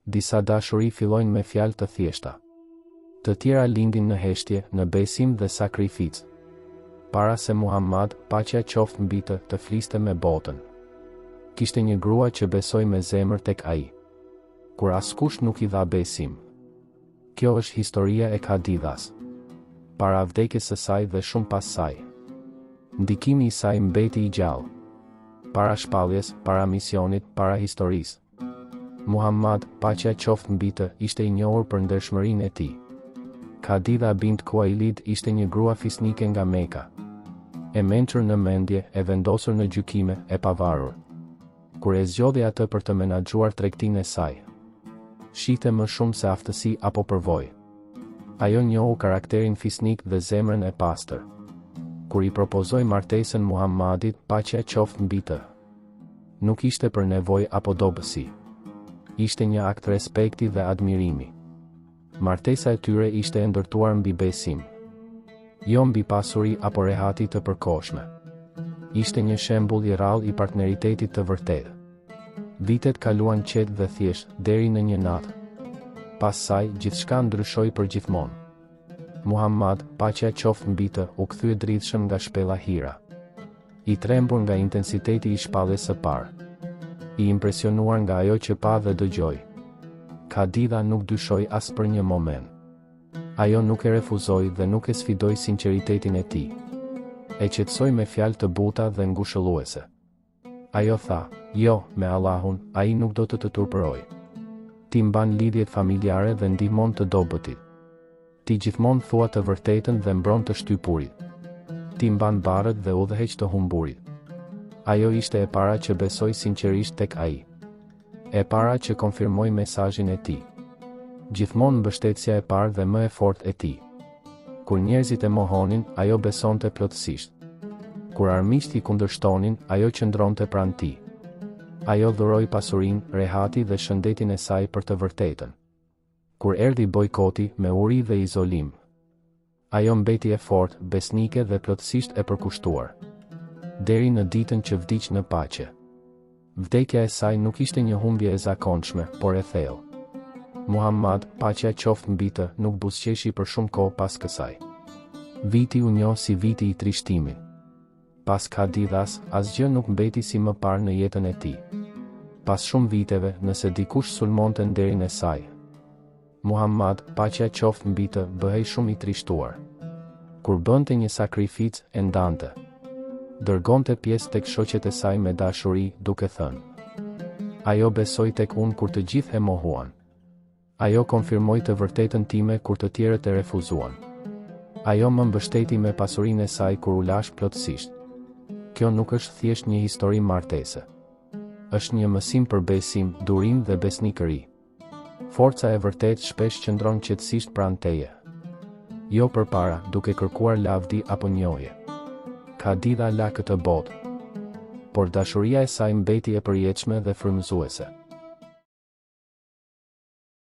Disa dashuri fillojnë me fjalë të thjeshta. Të tjera lindin në heshtje, në besim dhe sakrificë. Para se Muhamad, paqja qoftë mbi të fliste me botën. Kishte një grua që besoi me zemër tek ai, kur askush nuk i dha besim. Kjo është historia e Khadijës. Para vdekjes së saj dhe shumë pas saj. Ndikimi i saj mbeti i gjallë. Para shpalljes, para misionit, para historisë. Muhamad, paqja qoftë mbi të, ishte i njohur për ndershmërinë e tij. Khadija bint Khuwailid ishte një grua fisnike nga Meka. E mençur në mendje, e vendosur në gjykime, e pavarur. Kur e zgjodhi atë për të menaxhuar tregtinë e saj, shite më shumë se aftësi apo përvojë. Ajo njohu karakterin fisnik dhe zemrën e pastër. Kur i propozoi martesën Muhamadit, paqja qoftë mbi të, nuk ishte për nevojë apo dobësi. Ishte një akt respekti dhe admirimi. Martesa e tyre ishte e ndërtuar mbi besim, jo mbi pasuri apo rehati të përkohshme. Ishte një shembull i rrallë i partneritetit të vërtetë. Vitet kaluan qetë dhe thjesht, deri në një natë. Pas saj, gjithçka ndryshoi përgjithmonë. Muhamad, paqja qoftë mbi të, u kthye dritshëm nga shpella Hira. I trembur nga intensiteti i shpalljes së parë. I impresionuar nga ajo që pa dhe dëgjoi. Khadija nuk dyshoi as për një moment. Ajo nuk e refuzoi dhe nuk e sfidoi sinqeritetin e tij. E qetësoi me fjalë të buta dhe ngushëlluese. Ajo tha, jo, me Allahun, ai nuk do të turpëroj. Ti mban lidhjet familjare dhe ndihmon të dobëtit. Ti gjithmonë thua të vërtetën dhe mbron të shtypurit. Ti mban barët dhe udhëheq të humburit. Ajo ishte e para që besoi sinqerisht tek ai. E para që konfirmoi mesazhin e tij. Gjithmonë mbështetësia e parë dhe më e fortë e tij. Kur njerëzit e mohonin, ajo besonte plotësisht. Kur armiqt i kundërshtonin, ajo qëndronte pranë tij. Ajo dhuroi pasurinë, rehati dhe shëndetin e saj për të vërtetën. Kur erdhi bojkoti, me uri dhe izolim, ajo mbeti e fortë, besnike dhe plotësisht e përkushtuar. Deri në ditën që vdiq në paqe. Vdekja e saj nuk ishte një humbje e zakonshme, por e thellë. Muhamad, paqja qoftë mbi të, nuk buzëqeshi për shumë kohë pas kësaj. Viti u njoh si viti i trishtimit. Pas Khadijës, asgjë nuk mbeti si më parë në jetën e tij. Pas shumë viteve, nëse dikush sulmonte nderin e saj, Muhamad, paqja qoftë mbi të, bëhej shumë i trishtuar. Kur bënte një sakrificë, e ndante. Dërgonte pjesë tek shoqet e saj me dashuri, duke thënë: ajo besoi tek unë kur të gjithë e mohuan. Ajo konfirmoi të vërtetën time kur të tjerët e refuzuan. Ajo më mbështeti me pasurinë e saj kur u lash plotësisht. Kjo nuk është thjesht një histori martese. Është një mësim për besim, durim dhe besnikëri. Forca e vërtet shpesh qëndron qetësisht pranë teje. Jo përpara, duke kërkuar lavdi apo njohje. Khadija la këtë botë, por dashuria e saj mbeti e përjetshme dhe frymëzuese.